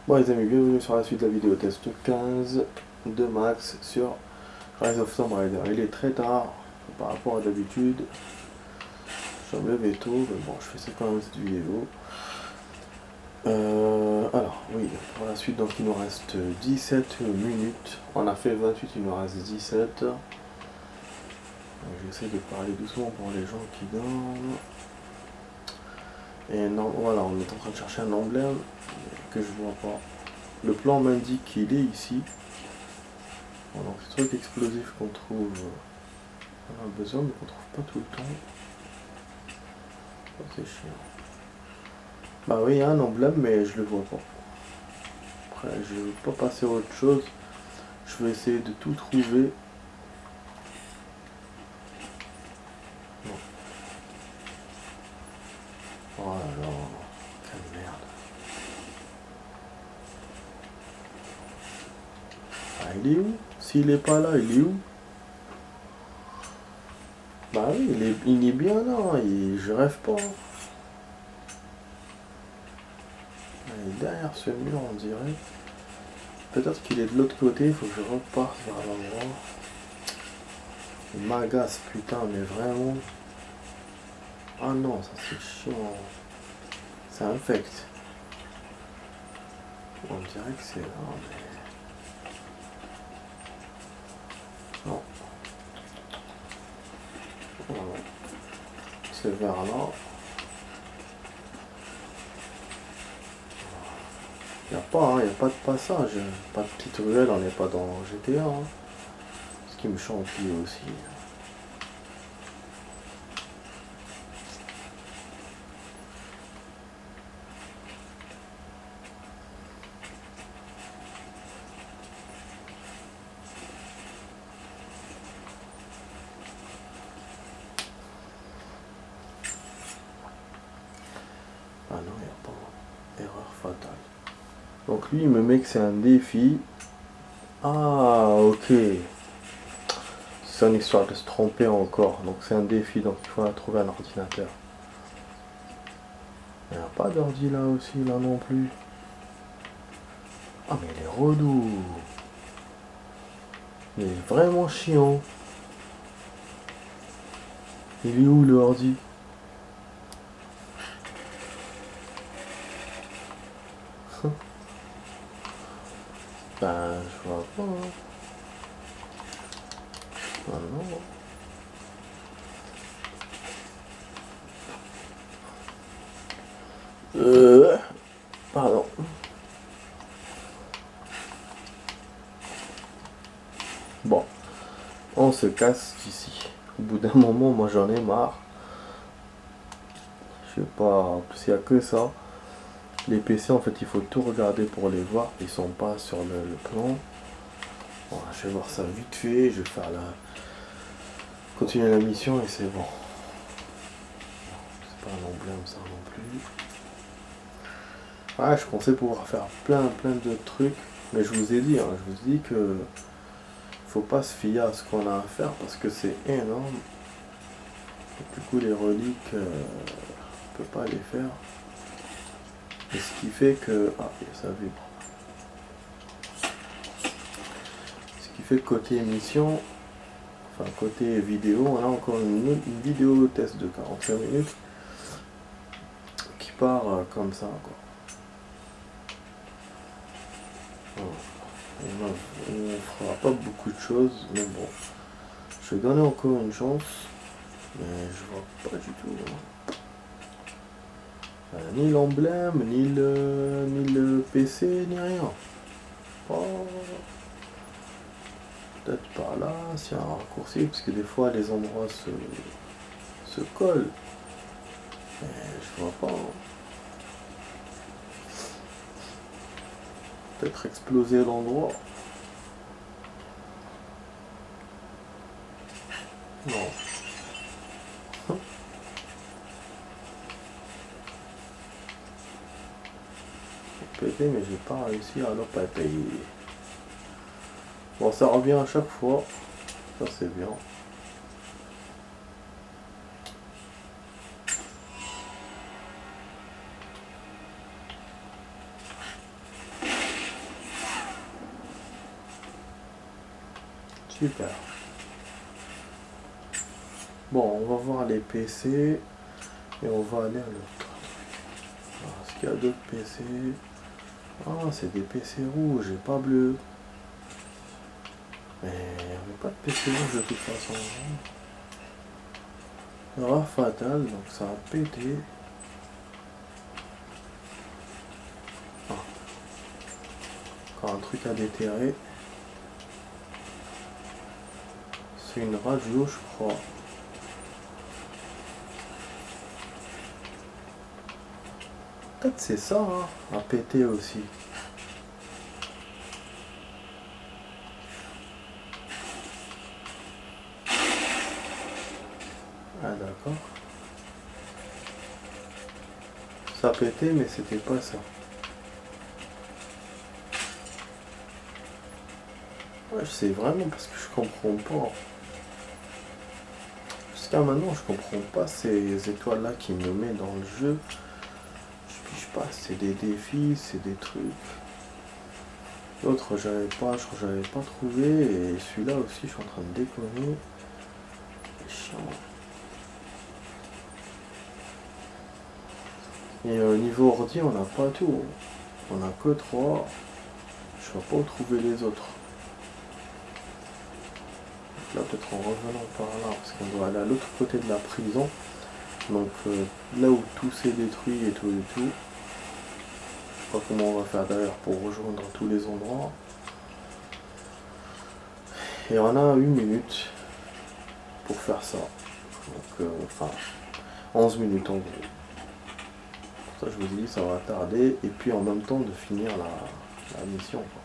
Bon les amis, bienvenue sur la suite de la vidéo test 15 de Max sur Rise of Tomb Raider. Il est très tard par rapport à d'habitude. Je vais me lever tôt, mais bon, je fais ça quand même cette vidéo. Alors, oui, pour la suite, donc il nous reste 17 minutes. On a fait 28, il nous reste 17. J'essaie de parler doucement pour les gens qui dorment. Et non, voilà, on est en train de chercher un emblème que je vois pas. Le plan m'indique qu'il est ici. Bon, donc ce truc explosif qu'on trouve, on a besoin, mais qu'on trouve pas tout le temps. Oh, c'est chiant. Bah oui, il y a un emblème, mais je le vois pas. Après, je veux pas passer à autre chose. Je vais essayer de tout trouver. Non. Oh là là, quelle merde. Ah, il est où? S'il est pas là, il est où? Bah oui, il est bien là, hein, je rêve pas. Hein. Il est derrière ce mur, on dirait. Peut-être qu'il est de l'autre côté, il faut que je reparte vers l'endroit. Il m'agace, putain, mais vraiment. Ah non, ça c'est chiant. Ça infecte. On dirait que c'est là, mais... Non. Voilà. C'est vers là. Il n'y a pas, hein, y a pas de passage. Pas de petite ruelle, on n'est pas dans GTA. Hein. Ce qui me champille aussi. Ah non, il n'y a pas. Erreur fatale. Donc lui, il me met que c'est un défi. Ah, ok. C'est une histoire de se tromper encore. Donc c'est un défi, donc il faut trouver un ordinateur. Il n'y a pas d'ordi là aussi, là non plus. Ah mais il est relou. Il est vraiment chiant. Il est où le ordi? Ben, je vois pas. Hein. Ah non. Pardon. Bon, on se casse d'ici. Au bout d'un moment, moi j'en ai marre. Je sais pas, s'il y a que ça. Les PC, en fait, il faut tout regarder pour les voir. Ils sont pas sur le plan. Bon, je vais voir ça vite fait. Je vais faire continuer la mission et c'est bon. C'est pas un emblème ça non plus. Ah, je pensais pouvoir faire plein de trucs. Mais je vous ai dit, hein, je vous ai dit que faut pas se fier à ce qu'on a à faire parce que c'est énorme. Et du coup, les reliques, on peut pas les faire. Et ce qui fait que... Ah, ça vibre. Ce qui fait que côté émission, enfin côté vidéo, on a encore une vidéo test de 45 minutes qui part comme ça, quoi. On ne fera pas beaucoup de choses, mais bon. Je vais donner encore une chance, mais je vois pas du tout. Ni l'emblème, ni le PC, ni rien. Oh. Peut-être par là, s'il y a un raccourci, parce que des fois les endroits se collent. Mais je vois pas. Peut-être exploser l'endroit. Non. Péter, mais j'ai pas réussi à ne pas payer. Bon, ça revient à chaque fois. Ça c'est bien. Super. Bon, on va voir les PC et on va aller à l'autre. Est-ce qu'il y a d'autres PC? Ah, c'est des PC rouges et pas bleus. Mais il n'y avait pas de PC rouge de toute façon. Erreur fatale, donc ça a pété. Ah. Encore un truc à déterrer. C'est une radio, je crois. Peut-être c'est ça, hein, à péter aussi. Ah d'accord. Ça a pété, mais c'était pas ça. Ouais, je sais vraiment parce que je comprends pas. Jusqu'à maintenant, je comprends pas ces étoiles-là qui me met dans le jeu. Je pige pas, c'est des défis, c'est des trucs. L'autre, j'avais pas, je crois que j'avais pas trouvé. Et celui-là aussi, je suis en train de déconner. C'est chiant. Et au niveau ordi, on n'a pas tout. On a que 3. Je vais pas trouver les autres. Donc là, peut-être en revenant par là, parce qu'on doit aller à l'autre côté de la prison. Donc là où tout s'est détruit et tout et tout. Je sais pas comment on va faire d'ailleurs pour rejoindre tous les endroits. Et on a 1 minute pour faire ça. Donc enfin 11 minutes en gros. Pour ça je vous dis ça va tarder. Et puis en même temps de finir la mission. Quoi.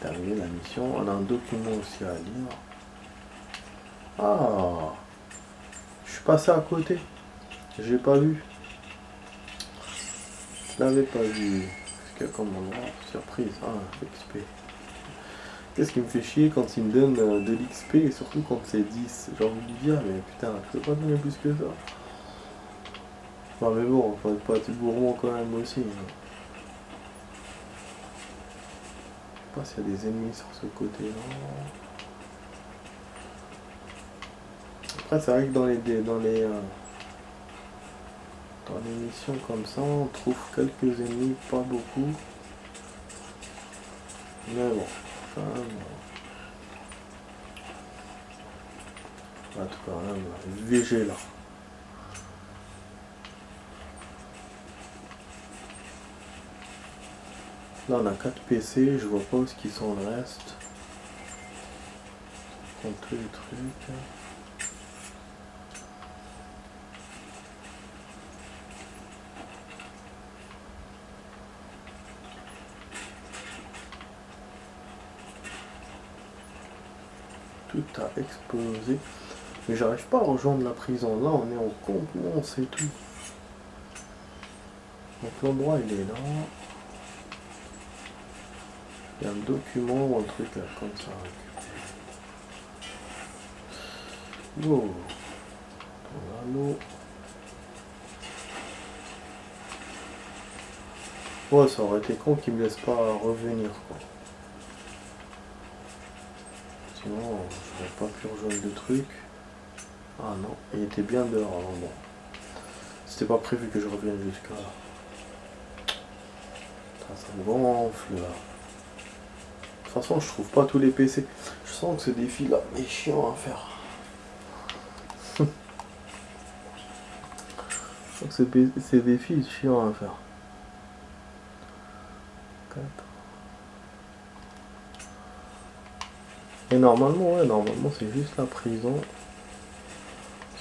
Terminer la mission. On a un document aussi à lire. Ah, je suis passé à côté. J'ai pas vu. Je l'avais pas vu. Qu'est-ce qu'il y a comme endroit? Surprise. Ah, XP. Qu'est-ce qui me fait chier quand il me donne de l'XP et surtout quand c'est 10. J'ai envie de dire, mais putain, je peux pas donner plus que ça. Non mais bon, faut pas être gourmand quand même aussi. Hein. Je sais pas s'il y a des ennemis sur ce côté-là. Après c'est vrai que dans les missions comme ça, on trouve quelques ennemis, pas beaucoup. Mais bon, quand même. On va être quand même VG là. Là on a 4 PC, je vois pas où est-ce qu'ils sont le reste. Compte tous les trucs. Tout a explosé. Mais j'arrive pas à rejoindre la prison. Là on est en contenance et tout. Donc l'endroit il est là. Il y a un document ou un truc là, comme ça à récupérer. Wow. L'anneau. Ouais, ça aurait été con qu'il me laisse pas revenir quoi. Sinon, j'aurais pas pu rejoindre le truc. Ah non, il était bien dehors avant. Bon. C'était pas prévu que je revienne jusqu'à là. Ça me gonfle là. De toute façon, je trouve pas tous les PC. Je sens que ce défi là est chiant à faire. Je sens que ces défis sont chiants à faire. 4. Et normalement, ouais, normalement c'est juste la prison.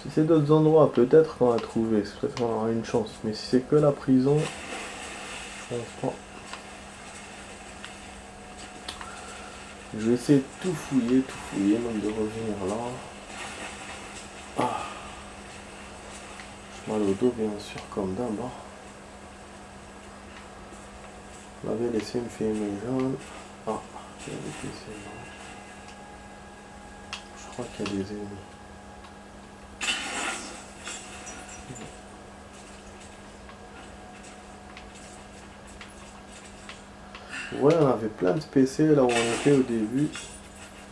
Si c'est d'autres endroits, peut-être qu'on va trouver, peut-être qu'on aura une chance. Mais si c'est que la prison, je pense pas. Je vais essayer de tout fouiller, même de revenir là. Ah. Mal au dos bien sûr comme d'hab. On avait laissé une fille jaune. Ah, j'ai laissé là. Je crois qu'il y a des ennemis. Ouais, on avait plein de PC là où on était au début.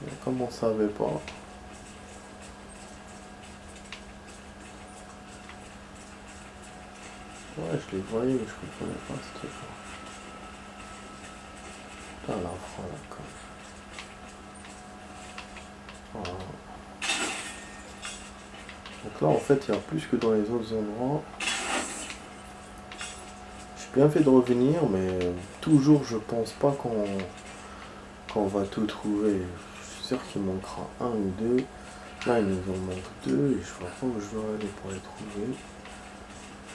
Mais comme on savait pas. Ouais, je les voyais, mais je comprenais pas ce truc là. Putain, l'enfant là, quand même. Voilà. Donc là, en fait, il y a plus que dans les autres endroits. J'ai bien fait de revenir, mais toujours, je pense pas qu'on va tout trouver. Je suis sûr qu'il manquera un ou deux. Là, il nous en manque deux et je vois pas où je dois aller pour les trouver.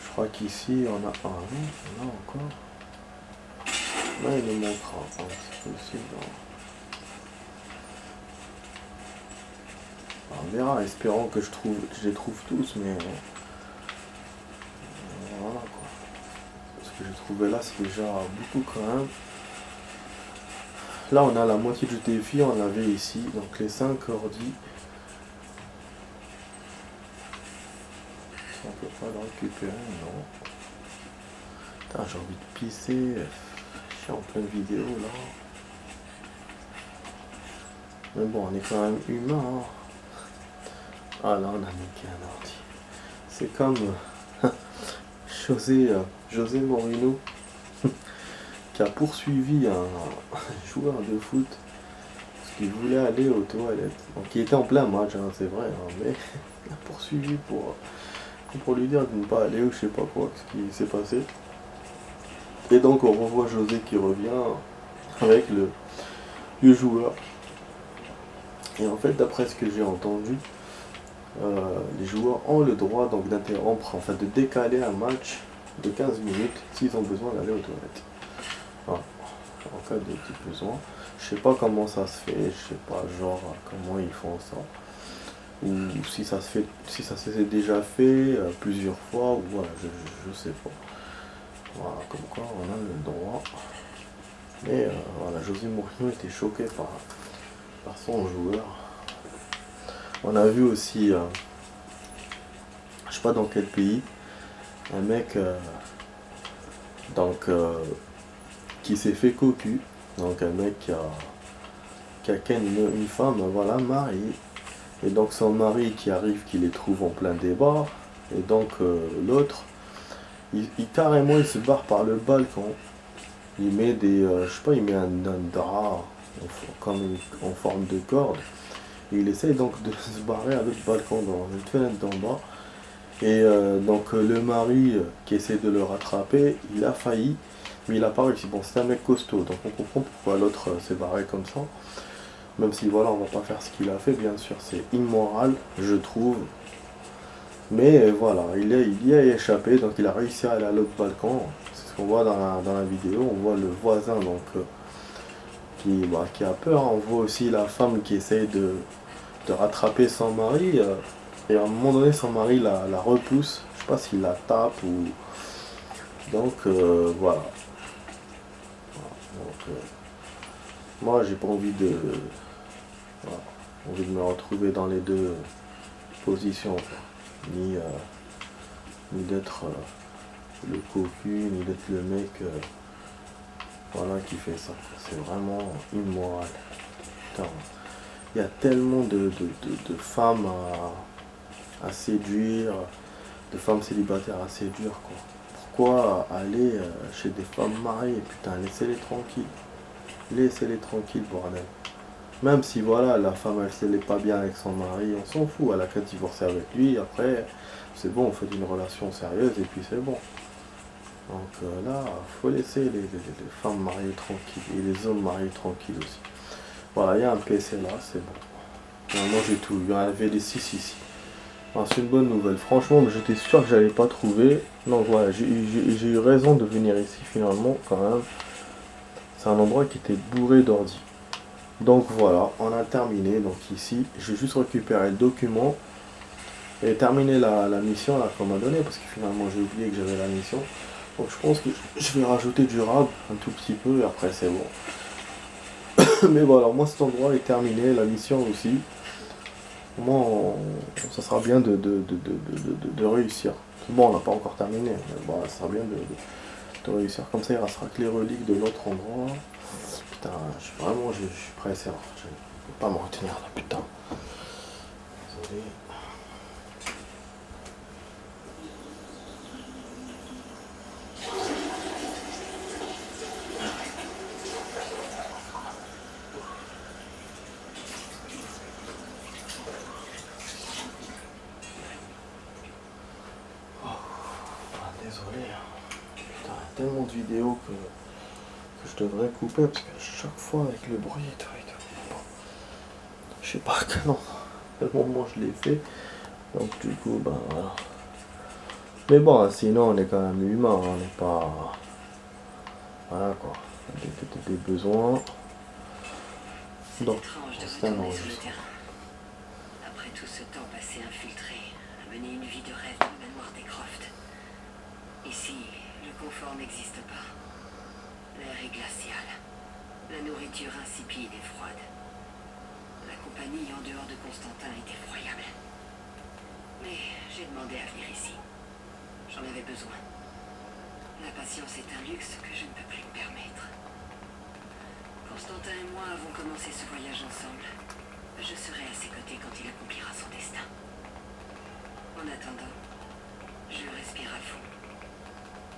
Je crois qu'ici, on a un. Non, on a encore. Là, il nous manquera un, c'est possible. On verra, espérant que je les trouve tous, mais voilà quoi. Ce que j'ai trouvé là, c'est déjà beaucoup quand même. Là, on a la moitié du défi, on l'avait ici, donc les 5 ordi. On peut pas le récupérer, non. Putain, j'ai envie de pisser. Je suis en pleine vidéo là. Mais bon, on est quand même humain. Hein. Ah là, on a niqué un ordi. C'est comme José Mourinho qui a poursuivi un joueur de foot parce qu'il voulait aller aux toilettes. Donc il était en plein match, hein, c'est vrai, hein, mais il a poursuivi pour lui dire de ne pas aller ou je sais pas quoi, ce qui s'est passé. Et donc on revoit José qui revient avec le joueur. Et en fait, d'après ce que j'ai entendu, les joueurs ont le droit donc d'interrompre, enfin de décaler un match de 15 minutes s'ils ont besoin d'aller aux toilettes. Voilà. En cas de petit besoin. Je sais pas comment ça se fait, je sais pas genre comment ils font ça. Ou si ça se fait, si ça s'est déjà fait plusieurs fois, ou voilà, je sais pas. Voilà, comme quoi on a le droit. Mais voilà, José Mourinho était choqué par son joueur. On a vu aussi, je sais pas dans quel pays, un mec donc qui s'est fait cocu. Donc un mec qui a ken une femme, voilà, mariée. Et donc son mari qui arrive, qui les trouve en plein débat. Et donc l'autre, carrément il se barre par le balcon. Il met je sais pas, il met un drap comme en forme de corde. Et il essaye donc de se barrer à l'autre balcon dans une fenêtre d'en bas. Et donc le mari qui essaie de le rattraper, il a failli, mais il a pas réussi. Bon, c'est un mec costaud, donc on comprend pourquoi l'autre s'est barré comme ça. Même si voilà, on va pas faire ce qu'il a fait, bien sûr, c'est immoral, je trouve. Mais voilà, il y a échappé, donc il a réussi à aller à l'autre balcon. C'est ce qu'on voit dans la vidéo. On voit le voisin donc qui a peur. On voit aussi la femme qui essaye de rattraper son mari. Et à un moment donné, son mari la repousse. Je sais pas s'il la tape ou. Donc voilà. Donc, moi, j'ai pas voilà, envie de me retrouver dans les deux positions, quoi. Ni d'être le cocu, ni d'être le mec voilà, qui fait ça. C'est vraiment immoral. Putain, il y a tellement de femmes à séduire, de femmes célibataires à séduire, quoi. Pourquoi aller chez des femmes mariées? Putain, laissez-les tranquilles. Laissez-les tranquilles, bordel. Même si voilà, la femme elle n'est pas bien avec son mari, on s'en fout, elle a qu'à divorcer avec lui, après c'est bon, on fait une relation sérieuse et puis c'est bon. Donc là, faut laisser les femmes mariées tranquilles et les hommes mariés tranquilles aussi. Voilà, il y a un PC là, c'est bon. Normalement j'ai tout, il y en avait des 6 ici. C'est une bonne nouvelle, franchement, mais j'étais sûr que j'allais pas trouver. Donc voilà, j'ai eu raison de venir ici finalement quand même. C'est un endroit qui était bourré d'ordi. Donc voilà, on a terminé. Donc ici, j'ai juste récupéré le document et terminé la mission là qu'on m'a donné parce que finalement j'ai oublié que j'avais la mission. Donc je pense que je vais rajouter du rab un tout petit peu et après c'est bon. Mais voilà, moi cet endroit est terminé, la mission aussi. Moi, ça sera bien de réussir. Bon, on n'a pas encore terminé, mais bon, ça sera bien de réussir. Comme ça, il restera que les reliques de l'autre endroit. Putain, je suis pressé. Alors, je peux pas me retenir là, putain. Désolé. Désolé. Putain, il y a tellement de vidéos que je devrais couper parce que chaque fois avec le bruit et tout. Je sais pas à quel moment je l'ai fait. Donc du coup, ben voilà. Mais bon, sinon on est quand même humain, on n'est pas... Voilà quoi. Des besoins. Donc, c'est un enregistrement. Après tout ce temps passé infiltré, à mener une vie de rêve dans le manoir des Croft. Ici, le confort n'existe pas. L'air est glacial. La nourriture insipide et froide. La compagnie en dehors de Constantin est effroyable. Mais j'ai demandé à venir ici. J'en avais besoin. La patience est un luxe que je ne peux plus me permettre. Constantin et moi avons commencé ce voyage ensemble. Je serai à ses côtés quand il accomplira son destin. En attendant, je respire à fond.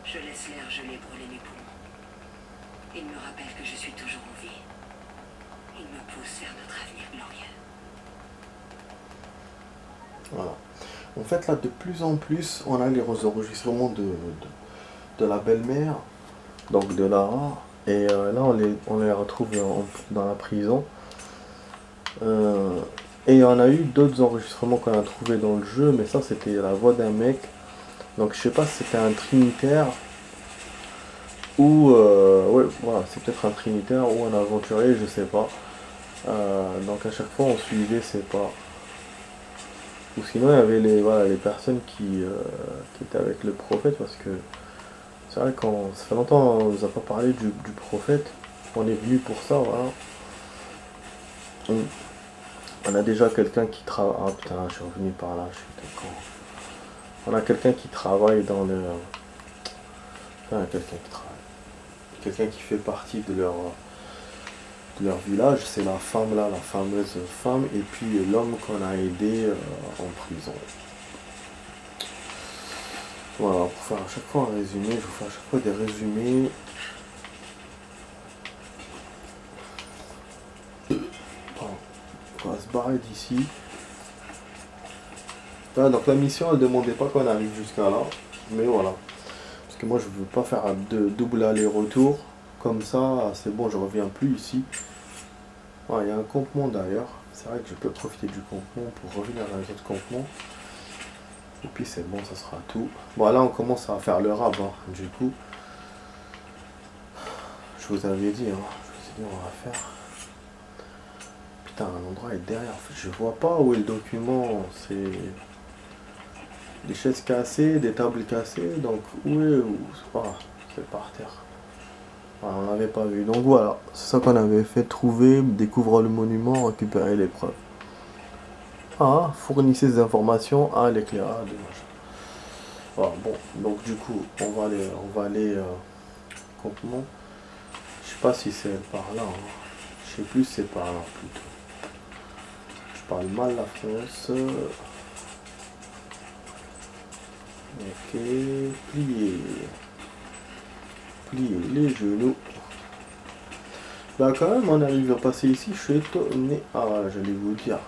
Je laisse l'air gelé brûler mes poumons. Il me rappelle que je suis toujours en vie. Il me pousse vers notre avenir glorieux. Voilà. En fait, là, de plus en plus, on a les enregistrements de la belle-mère, donc de Lara, et là, on les retrouve dans la prison. Et on a eu d'autres enregistrements qu'on a trouvé dans le jeu, mais ça, c'était la voix d'un mec. Donc, je sais pas si c'était un trinitaire, ou... ouais, voilà, c'est peut-être un trinitaire, ou un aventurier, je sais pas. Donc, à chaque fois, on suivait ses pas. Ou sinon il y avait les personnes qui étaient avec le prophète, parce que c'est vrai qu'on ça fait longtemps on nous a pas parlé du prophète. On est venu pour ça, voilà. On a déjà quelqu'un qui travaille. Ah putain, je suis revenu par là, je suis con. On a quelqu'un qui travaille dans le. Enfin, quelqu'un qui travaille. Quelqu'un qui fait partie de leur village, c'est la femme là, la fameuse femme, et puis l'homme qu'on a aidé en prison. Voilà, pour faire à chaque fois un résumé, je vous fais à chaque fois des résumés. Pardon. On va se barrer d'ici. Ah, donc la mission, elle demandait pas qu'on arrive jusqu'à là, mais voilà. Parce que moi, je veux pas faire un double aller-retour. Comme ça, c'est bon, je reviens plus ici. Il y a un campement d'ailleurs. C'est vrai que je peux profiter du campement pour revenir dans les autres campements. Et puis c'est bon, ça sera tout. Bon, là on commence à faire le rab, hein, du coup. Je vous avais dit, hein. Je vous ai dit, on va faire. Putain, l'endroit est derrière. En fait, je vois pas où est le document. C'est des chaises cassées, des tables cassées. Donc où est où c'est par terre. Voilà, on l'avait pas vu. Donc voilà, c'est ça qu'on avait fait. Trouver, découvrir le monument, récupérer les preuves. Fournissez des informations à l'éclairage. Voilà, bon, donc du coup, on va aller campement. Je sais pas si c'est par là. Hein. Je sais plus si c'est par là plutôt. Je parle mal la France. Ok, plier. Plier les genoux. Bah quand même, on arrive à passer ici, je suis étonné. Ah voilà, j'allais vous dire.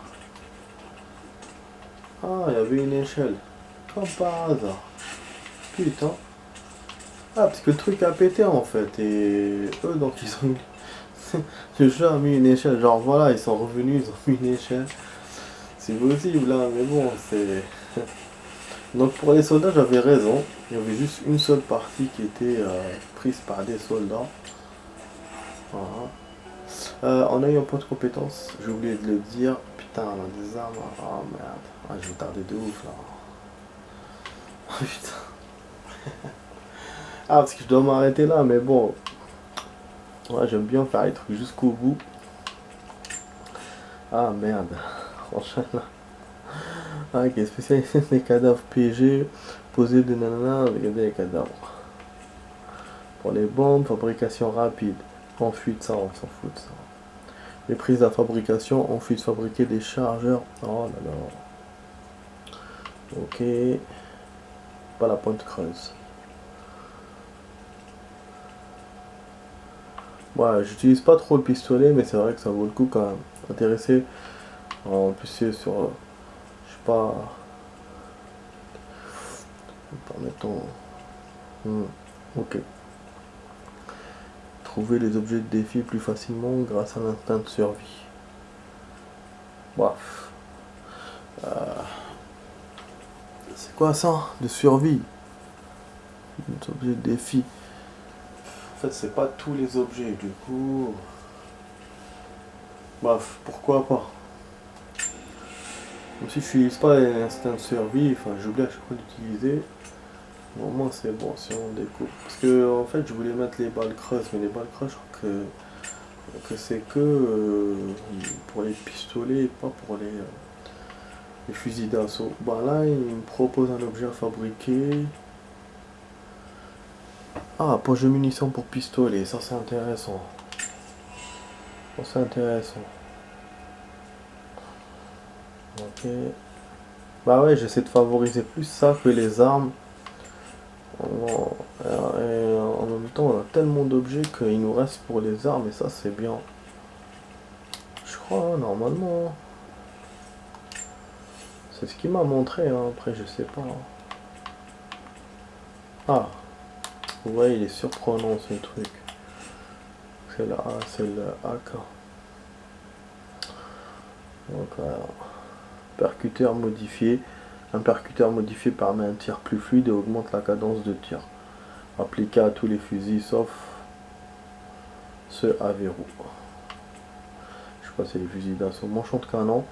Ah, il y avait une échelle. Comme par hasard. Putain. Ah, parce que le truc a pété en fait. Et eux, donc ils ont... Le jeu a mis une échelle. Genre voilà, ils sont revenus, ils ont mis une échelle. C'est possible, hein, mais bon, c'est... Donc pour les soldats, j'avais raison. Il y avait juste une seule partie qui était prise par des soldats. Voilà. On a eu un point de compétence, j'ai oublié de le dire. Putain, on a des armes. Oh merde. Je vais tarder de ouf là. Oh putain. Parce que je dois m'arrêter là, mais bon. Ouais, j'aime bien faire les trucs jusqu'au bout. Ah merde. Franchement. Ok, spécialisé des cadavres PG. Poser des nanas, regarder les cadavres. Pour les bombes, fabrication rapide. Ensuite, ça, on s'en fout de ça. Les prises à fabrication, ensuite fabriquer des chargeurs. Oh là là. Ok. Pas la pointe creuse. Ouais, j'utilise pas trop le pistolet, mais c'est vrai que ça vaut le coup quand même. Intéressé. En plus, c'est sur. Je sais pas. Mettons. Ok. Trouver les objets de défi plus facilement grâce à l'instinct de survie. Bref. C'est quoi ça? De survie. Les objets de défi. En fait, c'est pas tous les objets, du coup. Bref, pourquoi pas. Même si je n'utilise pas l'instinct de survie, enfin j'oublie à chaque fois d'utiliser. Au moins c'est bon si on découpe. Parce que en fait je voulais mettre les balles creuses, mais les balles creuses je crois que c'est que pour les pistolets et pas pour les fusils d'assaut. Bah là il me propose un objet à fabriquer. Ah, poche de munitions pour pistolet, ça c'est intéressant. Ça c'est intéressant. Ok. Bah ouais, j'essaie de favoriser plus ça que les armes. Et en même temps, on a tellement d'objets qu'il nous reste pour les armes et ça c'est bien. Je crois, hein, normalement. C'est ce qu'il m'a montré, hein. Après je sais pas. Ah, ouais, il est surprenant ce truc. C'est le AK. Donc, percuteur modifié. Un percuteur modifié permet un tir plus fluide et augmente la cadence de tir. Appliqué à tous les fusils sauf ceux à verrou. Je sais pas, c'est les fusils d'assaut. Manchon de canon.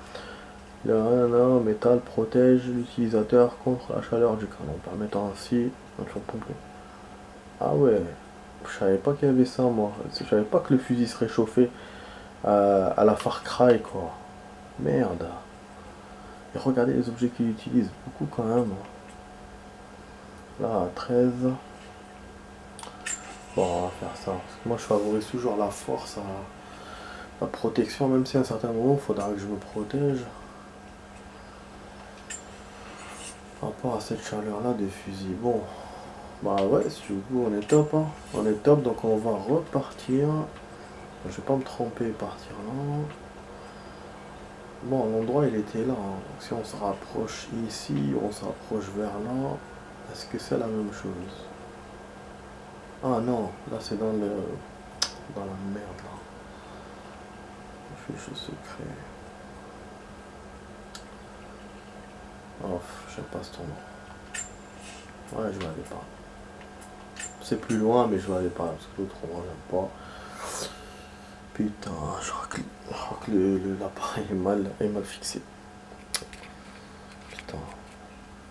Le métal protège l'utilisateur contre la chaleur du canon, permettant ainsi un champ complet. Ah ouais, je savais pas qu'il y avait ça moi. Je savais pas que le fusil se réchauffait à la Far Cry quoi. Merde. Et regardez les objets qu'il utilise, beaucoup quand même. Là, 13. Bon, on va faire ça. Parce que moi, je favorise toujours la force, la protection, même si à un certain moment, il faudra que je me protège. Par rapport à cette chaleur-là des fusils. Bon, bah ouais, si du coup, on est top. Hein. On est top, donc on va repartir. Je vais pas me tromper et partir là. Bon, l'endroit, il était là. Hein. Donc, si on se rapproche ici, on se rapproche vers là. Est-ce que c'est la même chose? Ah non, là c'est dans la merde là. Fiche secret. Oh, j'aime pas ce tournoi. Ouais, je vais aller par là. C'est plus loin, mais je vais aller par là parce que l'autre endroit j'aime pas. Putain, je crois que l'appareil est mal fixé. Putain.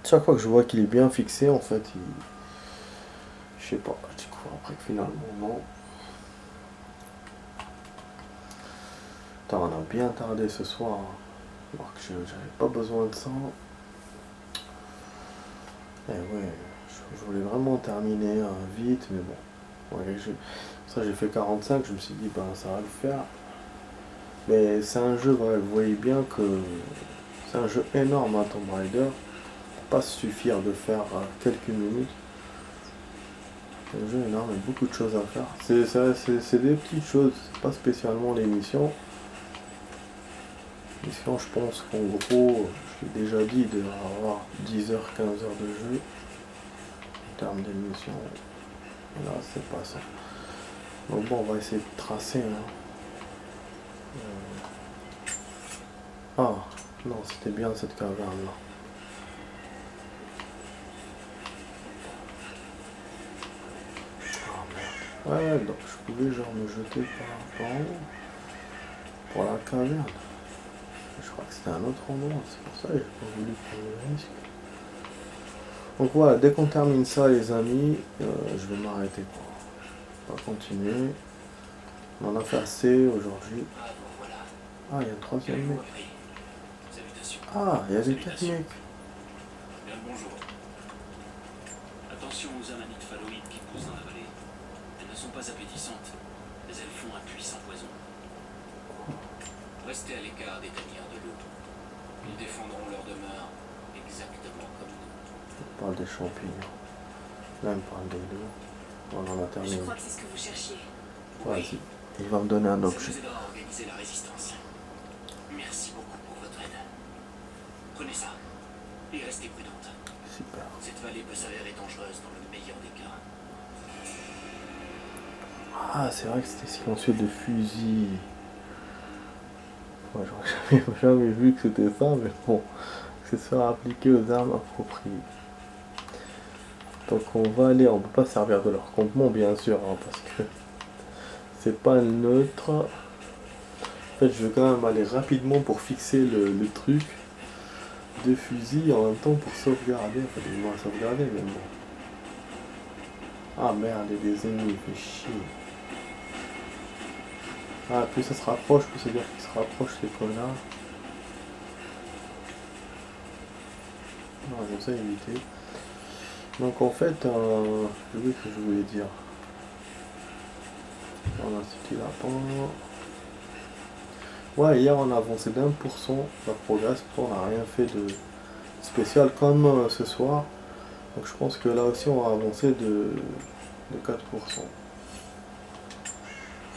Chaque fois que je vois qu'il est bien fixé, en fait, je sais pas, je découvre après que finalement, non. Putain, on a bien tardé ce soir. Alors que j'avais pas besoin de ça. Eh ouais, je voulais vraiment terminer vite, mais bon. Ouais, ça, j'ai fait 45, je me suis dit, ben ça va le faire. Mais c'est un jeu, voilà, vous voyez bien que c'est un jeu énorme, hein, Tomb Raider. Pas suffire de faire quelques minutes. C'est un jeu énorme, il y a beaucoup de choses à faire. C'est des petites choses, c'est pas spécialement les missions. Mission, je pense qu'en gros, je l'ai déjà dit, il devrait avoir 10 heures, 15 heures de jeu. En termes d'émissions, là, c'est pas ça. Donc bon, on va essayer de tracer. Hein. Ah, non, c'était bien cette caverne-là. Ouais, donc je pouvais genre me jeter par en haut pour la caverne. Je crois que c'était un autre endroit, c'est pour ça que j'ai pas voulu prendre le risque. Donc voilà, dès qu'on termine ça les amis, je vais m'arrêter quoi. On va continuer. On en a fait assez aujourd'hui. Ah, il y a un troisième mec. Ah, il y avait 4 mecs. Bien le bonjour. Attention aux amanites phalloïdes qui poussent dans la vallée. pas appétissantes, mais elles font un puissant poison. Restez à l'écart des tanières de l'eau. Ils défendront leur demeure exactement comme nous. On parle des champignons. Là, il me parle des loups. On en a Je terminé. crois que c'est ce que vous cherchiez. Vas-y. Il va me donner un Ça objet. nous aidera à organiser la résistance. Merci beaucoup pour votre aide. Prenez ça et restez prudente. Super. Cette vallée peut s'avérer dangereuse dans le meilleur des cas. Ah, c'est vrai que c'était silencieux de fusil. Moi, j'aurais jamais vu que c'était ça, mais bon. Accessoire appliqué aux armes appropriées. Donc on va aller, on peut pas servir de leur campement bien sûr, hein, parce que c'est pas neutre. En fait, je vais quand même aller rapidement pour fixer le truc de fusil en même temps pour sauvegarder. Enfin, il va sauvegarder, mais bon. Ah merde, il y a des ennemis, fait chier. Ah, plus ça se rapproche, plus c'est dire qu'ils se rapprochent, ces connards. Non, comme ça, éviter. Donc en fait, j'ai oublié ce que je voulais dire. On a institut lapin. Ouais, hier on a avancé d'1%, ça progresse, pourtant on n'a rien fait de spécial comme ce soir. Donc je pense que là aussi on va avancer de 4%.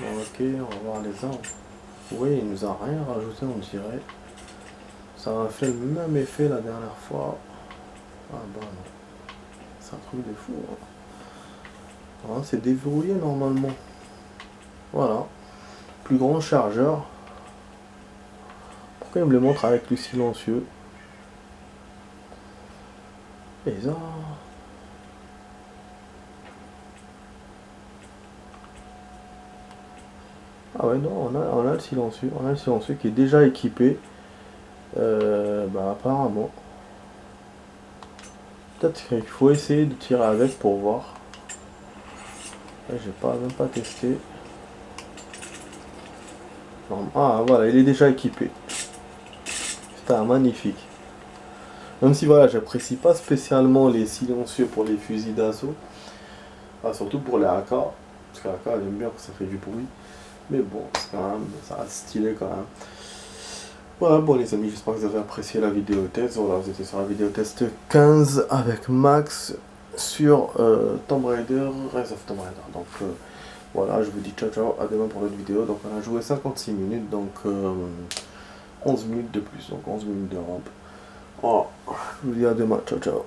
Bon, ok, on va voir les arbres. Oui, il nous a rien rajouté on dirait. Ça a fait le même effet la dernière fois. Ah bah non. C'est un truc de fou. Hein. Ah, c'est déverrouillé normalement. Voilà. Plus grand chargeur. Pourquoi il me le montre avec le silencieux? Et ça. Ah ouais non, on a le silencieux. On a le silencieux qui est déjà équipé. Bah apparemment. Peut-être qu'il faut essayer de tirer avec pour voir. Là, j'ai pas même pas testé. Non, ah voilà, il est déjà équipé. Putain, magnifique. Même si voilà, j'apprécie pas spécialement les silencieux pour les fusils d'assaut. Ah, surtout pour les AK. Parce que l'AK elle aime bien que ça fait du bruit. Mais bon, c'est quand même, ça reste stylé quand même. Voilà, bon les amis, j'espère que vous avez apprécié la vidéo test. Voilà, vous étiez sur la vidéo test 15 avec Max sur Tomb Raider, Rise of Tomb Raider. Donc voilà, je vous dis ciao ciao, à demain pour l'autre vidéo. Donc on a joué 56 minutes, donc 11 minutes de plus, donc 11 minutes de rampe. Oh, je vous dis à demain, ciao ciao.